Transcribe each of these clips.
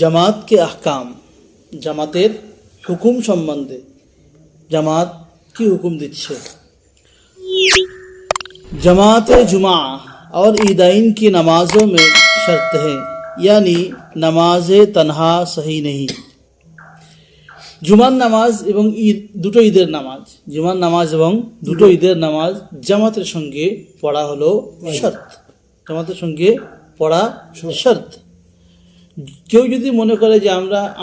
জামাত কে আহকাম, জামাতের হুকুম সম্বন্ধে। জামাত কি হুকুম দিচ্ছে? जमात जुमा और ईदाइन की नमाज़ों में शर्त है, यानी नमाज तन्हा सही नहीं। জুমার নামাজ এবং ঈদ, দুটো ঈদের নামাজ, জুমার নামাজ এবং দুটো ঈদের নামাজ জামাতের সঙ্গে পড়া হলো শর্ত। জামাতের সঙ্গে পড়া শর্ত। কেউ যদি মনে করে যে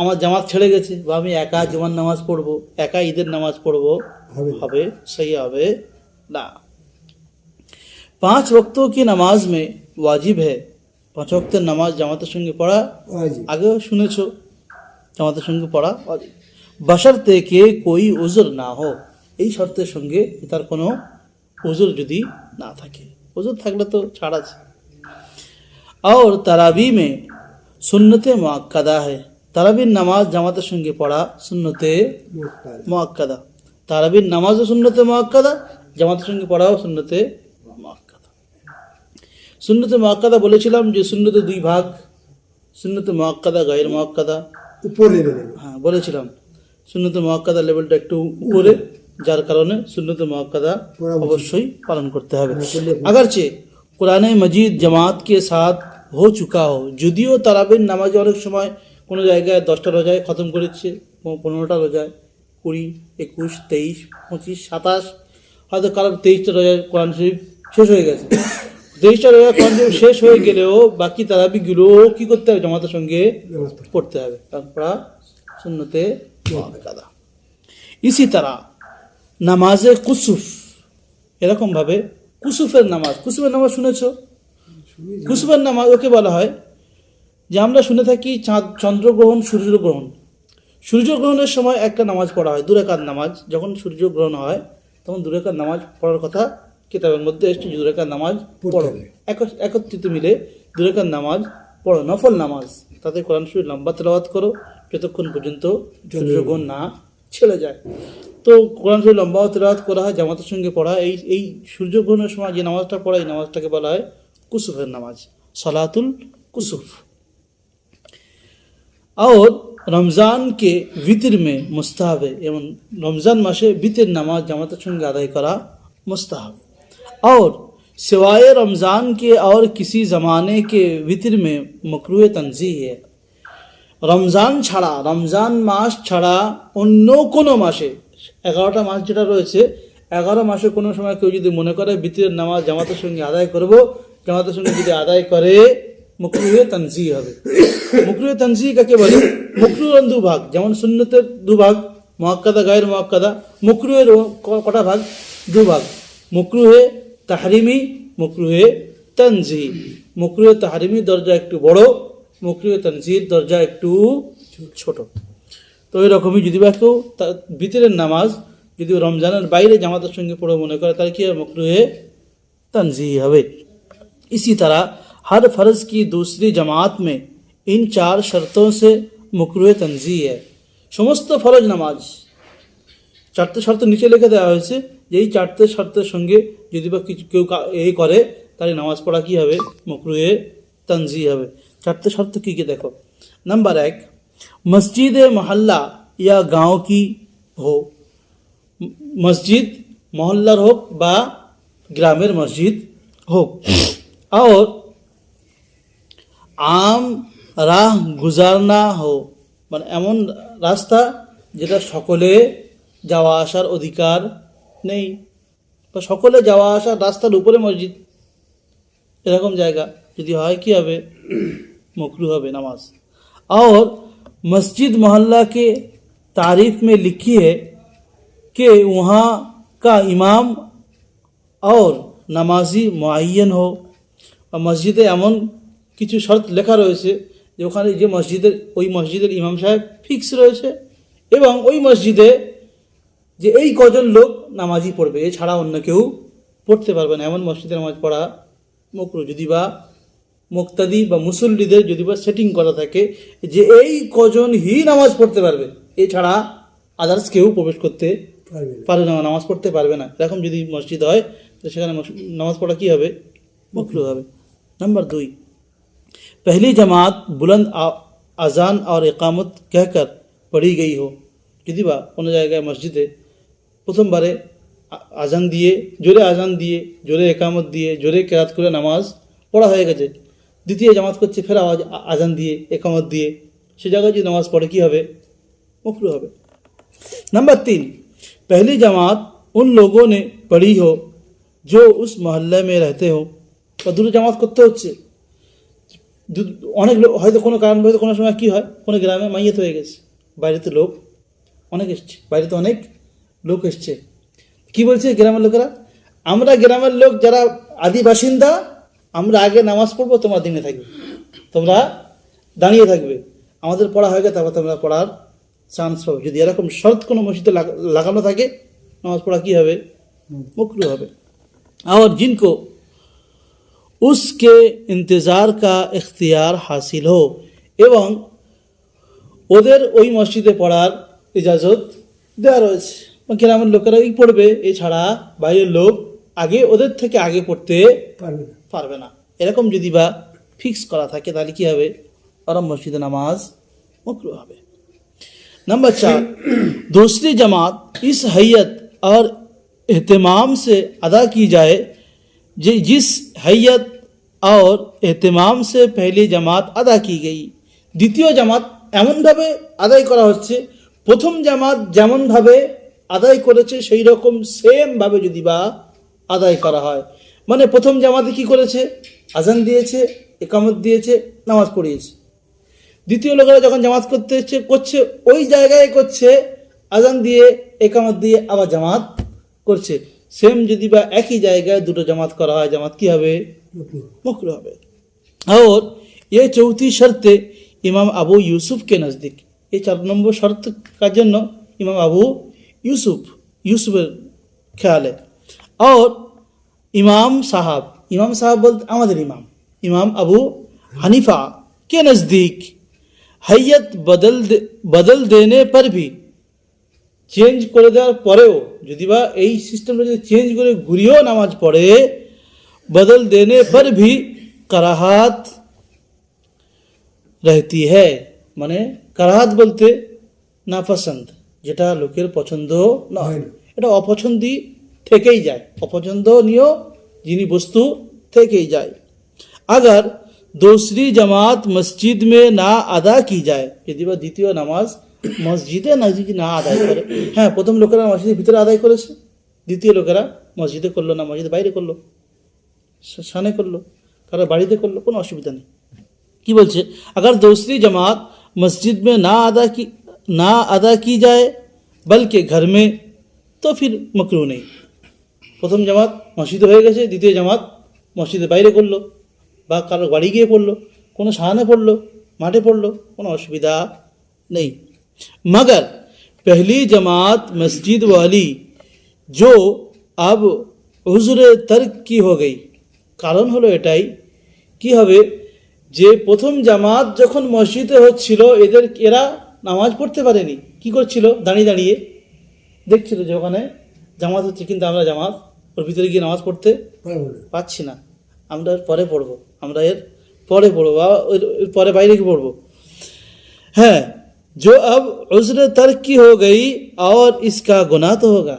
আমার জামাত ছেড়ে গেছে, বা আমি একা জুমার নামাজ পড়বো, একা ঈদের নামাজ পড়বো, হবে সহি হবে না। 5 वक्तों की नमाज में वाजिब है, 5 वक्तेর নামাজ জামাতের সঙ্গে পড়া আগেও শুনেছো, জামাতের সঙ্গে পড়া বশর্তে কে কোই উজর না হো, এই শর্তের সঙ্গে তার কোনো উজর যদি না থাকে। উজর থাকলে তো ছাড় আছে। और तरावी में सुन्नत मुअक्कदा है, তারাবির নামাজ জামাতের সঙ্গে পড়া সুন্নতে মুআক্কাদা। তারাবির নামাজও সুন্নতে মুআক্কাদা, জামাতের সঙ্গে পড়াও সুন্নতে মুআক্কাদা। সুন্নতে মুআক্কাদা বলেছিলাম যে সুন্নতে দুই ভাগ, সুন্নতে মুআক্কাদা, গায়র মুআক্কাদা। উপরে লেভেলে, হ্যাঁ বলেছিলাম সুন্নতে মুআক্কাদা লেভেলটা একটু উপরে, যার কারণে সুন্নতে মুআক্কাদা অবশ্যই পালন করতে হবে। अगरचे कुरान मजीद जमात के साथ हो चुका हो, যদিও তারাবির নামাজে অনেক সময় কোনো জায়গায় 10টা রোজায় খতম করেছে, 15টা রোজায়, 20, 21, 23, 25, 27, হয়তো কারোর 23টা রোজায় কোরআন শরীফ শেষ হয়ে গেছে। 23টা রোজায় কোরআন শরীফ শেষ হয়ে গেলেও বাকি তারাবিগুলো কি করতে হবে? জামাতের সঙ্গে পড়তে হবে, তারপর সুন্নতে মুআক্কাদা। ইসি তারা নামাজে কুসুফ, এরকম ভাবে কুসুফের নামাজ, কুসুফের নামাজ শুনেছো? কুসুফের নামাজ ওকে বলা হয় যে আমরা শুনে থাকি চাঁদ, চন্দ্রগ্রহণ, সূর্যগ্রহণ। সূর্যগ্রহণের সময় একটা নামাজ পড়া হয়, 2 রাকাত নামাজ। যখন সূর্যগ্রহণ হয় তখন 2 রাকাত নামাজ পড়ার কথা কিতাবের মধ্যে এসেছে, 2 রাকাত নামাজ পড়ো, একত্রিত মিলে 2 রাকাত নামাজ পড়ো, নফল নামাজ। তাতে কোরআন শরীফ লম্বা তেলাওয়াত করো যতক্ষণ পর্যন্ত সূর্যগ্রহণ না ছেড়ে যায়। তো কোরআন শরীফ লম্বা তেলাওয়াত করা হয়, জামাতের সঙ্গে পড়া। এই সূর্যগ্রহণের সময় যে নামাজটা পড়া, এই নামাজটাকে বলা হয় কুসুফের নামাজ, সলাতুল কুসুফ। और रमज़ान के वितर में मुस्ताहब है, एवं रमज़ान मासे वितर नमाज जमात संगे अदाय करा मुस्ताहब। और सिवाय रमज़ान के और किसी ज़माने के वितर में मकरूह तंज़ीह है। रमज़ान छाड़ा, रमज़ान मास छाड़ा অন্য কোনো মাসে, 11টা মাস যেটা রয়েছে, 11 মাসে কোনো সময় কেউ যদি মনে করে বিতরের নামাজ জামাতের সঙ্গে আদায় করব, জামাতের সঙ্গে যদি আদায় করে মুকরুহে তানজিহ হবে। মুকরুহে তানজিহ কাকে বলে? মুকরুহের 2 ভাগ, যেমন সুন্নতের 2 ভাগ, মুআক্কাদা, গায়র মুআক্কাদা। মুকরুহের কটা ভাগ? 2 ভাগ, মুকরুহে তাহরিমি, মুকরুহে তানজিহ। মুকরুহে তাহরিমি দরজা একটু বড়, মুকরুহে তানজিহ দরজা একটু ছোট। তো এরকমই যদি বা কেউ বিতরের নামাজ যদি রমজানের বাইরে জামাতের সঙ্গে পড়ে মনে করে, তাহলে কি হবে? মুকরুহে तंजीह हवे। इसी तरह हर फ़र्ज की दूसरी जमात में इन 4 शर्तों से मुकरूह तंजीह है। समस्त फरज नामाज 4টে শর্ত নিচে লিখে দেওয়া হয়েছে, যে এই 4টে শর্তের সঙ্গে যদি বা কেউ এই করে, তাহলে নামাজ পড়া কি হবে? মুকরুহে तंजीह হবে। 4টে শর্ত কি কি দেখো। नंबर 1, मस्जिद मोहल्ला या गांव की हो, मस्जिद मोहल्लार হোক বা ग्रामेर मस्जिद হোক। और आम राह गुजारना हो, মানে এমন রাস্তা যেটা সকলে যাওয়া আসার অধিকার নেই, বা সকলে যাওয়া আসার রাস্তার উপরে মসজিদ, এরকম জায়গা যদি হয় কি হবে? मकरूह হবে नामाज। और मस्जिद मोहल्ला के तारीफ में लिखी है कि वहाँ का इमाम और নামাজি মুআয়্যান हो, মসজিদে এমন কিছু শর্ত লেখা রয়েছে যে ওখানে যে মসজিদের, ওই মসজিদের ইমাম সাহেব ফিক্স রয়েছে, এবং ওই মসজিদে যে এই কজন লোক নামাজি পড়বে, এছাড়া অন্য কেউ পড়তে পারবে না, এমন মসজিদে নামাজ পড়া মাকরুহ। যদি বা মুক্তাদি বা মুসল্লিদের যদি বা সেটিং করা থাকে যে এই কজন হি নামাজ পড়তে পারবে, এছাড়া আদার্স কেউ প্রবেশ করতে পারবে না, নামাজ পড়তে পারবে না, এরকম যদি মসজিদ হয় তো সেখানে নামাজ পড়া কি হবে? মাকরুহ হবে। नंबर 2, पहली जमात बुलंद আজান और इकामत कहकर पढ़ी गई हो যদি বা কোনো জায়গায় মসজিদে প্রথমবারে আজান দিয়ে জোরে একামত দিয়ে জোরে কেরাত করে নামাজ পড়া হয়ে গেছে, দ্বিতীয় জামাত করছে ফের আওয়াজ আজান দিয়ে একামত দিয়ে, সে জায়গায় যদি নামাজ পড়ে কী হবে? मकरूह হবে। नंबर 3, पहली जमात उन लोगों ने पढ़ी हो जो उस मोहल्ले में रहते हो। বা দুটো জামাত করতে হচ্ছে, অনেক লোক হয়তো কোনো কারণ হয়তো কোনো সময় কী হয়, কোনো গ্রামে মাইয়েত হয়ে গেছে, বাইরেতে লোক অনেক এসছে, বাইরেতে অনেক লোক এসছে, কী বলছে গ্রামের লোকেরা, আমরা গ্রামের লোক যারা আদি বাসিন্দা আমরা আগে নামাজ পড়বো, তোমরা দিনে থাকবে, তোমরা দাঁড়িয়ে থাকবে, আমাদের পড়া হয়ে গেছে তারপর তোমরা পড়ার চান্স পাবে। যদি এরকম শর্ত কোনো মসজিদে লাগানো থাকে নামাজ পড়া কী হবে? मकरूह হবে। और जिनको उसके इंतज़ार का इख्तियार हासिल हो এবং ওদের ওই মসজিদে পড়ার ইজাজত দেওয়া রয়েছে, গ্রামের লোকেরাই পড়বে, এছাড়া বাইরের লোক আগে ওদের থেকে আগে পড়তে পারবে না, এরকম যদি বা ফিক্স করা থাকে তাহলে কী হবে? ওরা মসজিদে নামাজ मकरूह হবে। नंबर 4, दूसरी जमात इस हैयत और एहतमाम से अदा की जाए जिस हैयत और एहतमाम से पहली जमात अदा की गई। দ্বিতীয় জামাত এমনভাবে আদায় করা হচ্ছে প্রথম জামাত যেমনভাবে আদায় করেছে সেই রকম সেমভাবে যদি বা আদায় করা হয়, মানে প্রথম জামাতে কি করেছে? আজান দিয়েছে, একামত দিয়েছে, নামাজ পড়িয়েছে, দ্বিতীয় লোকেরা যখন জামাত করছে ওই জায়গায় করছে, আজান দিয়ে একামত দিয়ে আবার জামাত করছে, সেম যদি বা একই জায়গায় দুটো জামাত করা হয়, জামাত কি হবে? मकरूह হবে। और ये चौथी शर्त इमाम अबू यूसुफ के नज़दीक, ये 4 নম্বর শর্ত কার জন্য? ইমাম আবু ইউসুফের খেয়ালে। और इमाम साहब বলতে আমাদের इमाम अबू हनीफा के नज़दीक हैयत बदल देने पर भी, চেঞ্জ করে দেওয়ার পরেও যদি বা এই সিস্টেমটা যদি চেঞ্জ করে ঘুরিয়েও নামাজ পড়ে, बदल देने पर भी कराहत रहती है, মানে কারাহাত বলতে নাপসন্দ, যেটা লোকের পছন্দ নয়, এটা অপছন্দী থেকেই যায়, অপছন্দনীয় যিনি বস্তু থেকেই যায়। अगर दूसरी जमात मस्जिद में ना अदा की जाए, যদি বা দ্বিতীয় নামাজ মসজিদে না আদায় করে, হ্যাঁ প্রথম লোকেরা মসজিদের ভিতরে আদায় করেছে, দ্বিতীয় লোকেরা মসজিদে করলো না, মসজিদের বাইরে করলো, সানে করলো, কারো বাড়িতে করলো, কোনো অসুবিধা নেই। কি বলছে? अगर दूसरी जमात मस्जिद में ना अदा की जाए बल्कि घर में, तो फिर मकरूह नहीं। প্রথম জামাত মসজিদে হয়ে গেছে, দ্বিতীয় জামাত মসজিদের বাইরে করলো বা কারো বাড়ি গিয়ে পড়লো, কোনো সাহানে পড়লো, মাঠে পড়লো, কোনো অসুবিধা নেই। मगर पहली जमात मस्जिद वाली जो अब उज़्र तर्क की हो गई, কারণ হলো এটাই, কি হবে যে প্রথম জামাত যখন মসজিদে হচ্ছিল এরা নামাজ পড়তে পারেনি, কি করছিল? দাঁড়িয়ে দেখছিল যে ওখানে জামাত হচ্ছে, কিন্তু আমরা জামাত ওর ভিতরে গিয়ে নামাজ পড়তে পাচ্ছি না, আমরা এর পরে পড়বো, বা এর পরে বাইরে গিয়ে পড়বো। হ্যাঁ, जो अब उज़्र तर्क की हो गई और इसका गुनाह तो होगा।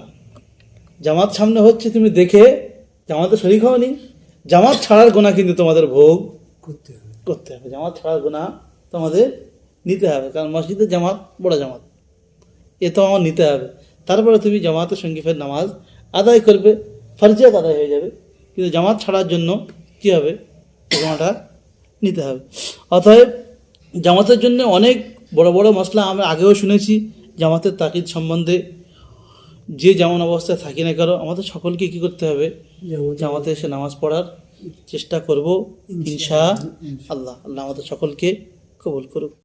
জামাত সামনে হচ্ছে, তুমি দেখে জামাতে শরীক হওনি, জামাত ছাড়ার গুনাহ কিন্তু তোমাদের ভোগ করতে হবে, জামাত ছাড়ার গুনাহ তোমাদের নিতে হবে, কারণ মসজিদের জামাত বড় জামাত, এ তো আমার নিতে হবে, তারপরে তুমি জামাতের সঙ্গে ফের নামাজ আদায় করবে, ফরজিয়াত আদায় হয়ে যাবে, কিন্তু জামাত ছাড়ার জন্য কী হবে? জামাটা নিতে হবে। অতএব জামাতের জন্য অনেক বড় বড় মশলা আমরা আগেও শুনেছি, জামাতের তাকিদ সম্বন্ধে, যে যেমন অবস্থায় থাকি না কারো, আমাদের সকলকে কী করতে হবে? জামাতে এসে নামাজ পড়ার চেষ্টা করব ইনশাআল্লাহ। আল্লাহ আমাদের সকলকে কবুল করুক।